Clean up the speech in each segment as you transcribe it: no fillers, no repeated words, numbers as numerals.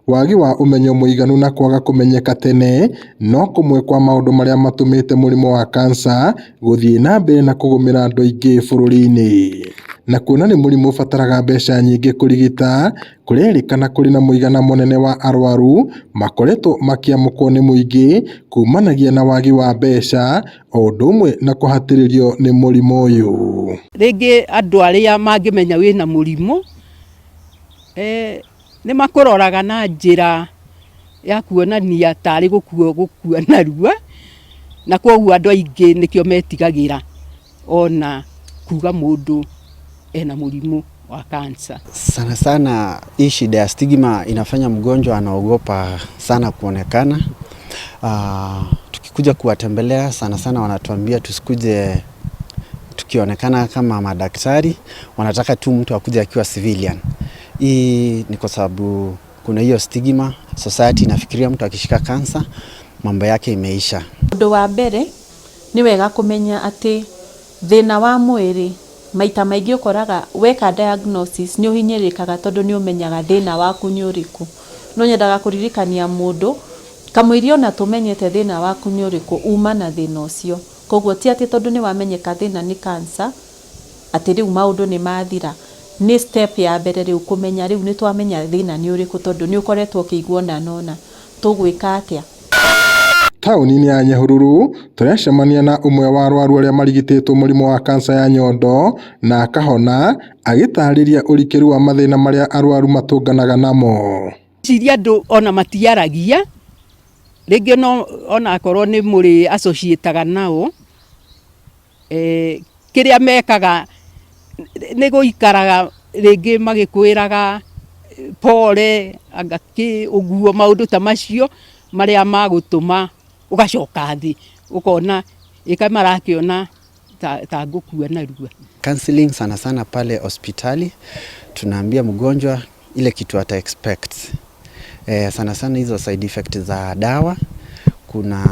Wagi wa umenyo muiganu na kwaga kumenyeka tene no kumwe kwa maundu maria matumite murimo wa kansa guthie na mbere na kugumira andu aingi bururi-ini. Na kuona ni murimu ubataraga mbeca nyingi kurigita, kurerikana kuri na muigana munene wa arwaru makoretwo makiamukwo ni muingi kumanagia na wagi wa mbeca o undu umwe na kuhatiririo ni murimu uyu. Ringi andu aria mangimenya wina murimu ni makuroraga na njira ya kuonania tari gukua narua, na koguo andu aingi nikio metigagira ona kuga mundu ena murimu wa kansa. Sana sana hii shida ya stigma inafanya mgonjwa anaogopa sana kuonekana. Tukikuja kuwatembelea sana sana wanatuambia tusikuje tukionekana kama madaktari, wanataka tu mtu akuje akiwa civilian. Hii ni kwa sababu kuna hiyo stigma, society inafikiria mtu akishika kansa mambo yake imeisha. Undu wa mbere ni wega kumenya ati thina wa mwiri maita maingi ukoraga weka diagnosis ni uhinyirikaga tondu ni umenyaga thina waku ni uriku. No nyendaga kuririkania mundu kamwirio na tumenyete thina waku ni uriku uma na thina ucio. Koguo ti ati tondu ni wamenyeka thina ni kansa ati riu maundu ni mathira. Ni step ya mbere riu kumenya riu ni twamenya thina ni uriku tondu ni ukoretwo kiiguo na nona tugwika atia. Tauni-ini ya Nyahururu turacemania na umwe wa arwaru aria marigititwo murimu wa kansa ya nyondo na akahona agitariria urikiru wa mathina maria arwaru matunganaga namo. Ciria andu ona matiaragia ringi no ona akorwo ni muri associataga nao kiria mekaga ni guikaraga ringi magikwiraga pole agaki uguo maundu ta macio maria magutuma ugacoka thi ukona ikamarakiona ta ngukua narua. Counseling sana sana pale hospitali tunaambia mgonjwa ile kitu ata expect. Sana sana hizo side effects za dawa, kuna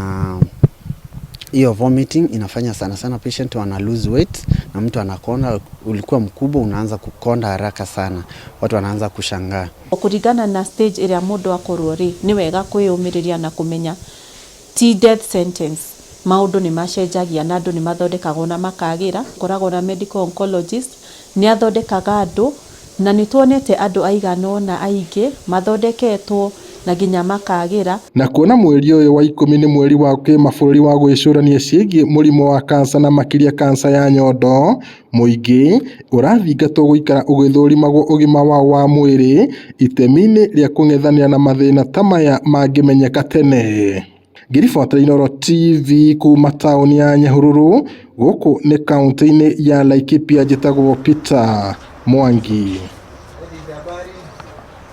hiyo vomiting inafanya sana sana patient wana lose weight na mtu anakonda, ulikuwa mkubwa unaanza kukonda haraka sana, watu wanaanza kushangaa. Kuringana na stage area mundu akorwo ri ni wega kwiyumiriria na kumenya ti death sentence. Maundu ni macenjagia na andu ni mathondekagwo na makagira. Koragwo na medical oncologist ni athondekaga andu na ni tuonete andu aiganona aingi mathondeketwo na ginya makagira. Na kuona mweri uyu wa 10 ni mweri wa kimabũrũri wa gwicũrania ciĩgiĩ murimu wa kansa na makiria kansa ya nyondo, muingi urathingatwo guikara ugithurimagwo ugima wao wa mwiri itemi-ini ria kung'ethanĩra na mathina ta maya mangimenyeka tene. Ngiribotera Inooro TV kuma tauni ya Nyahururu, guku ni kaunti-ini ya Laikipia, njitagwo Peter Mwangi.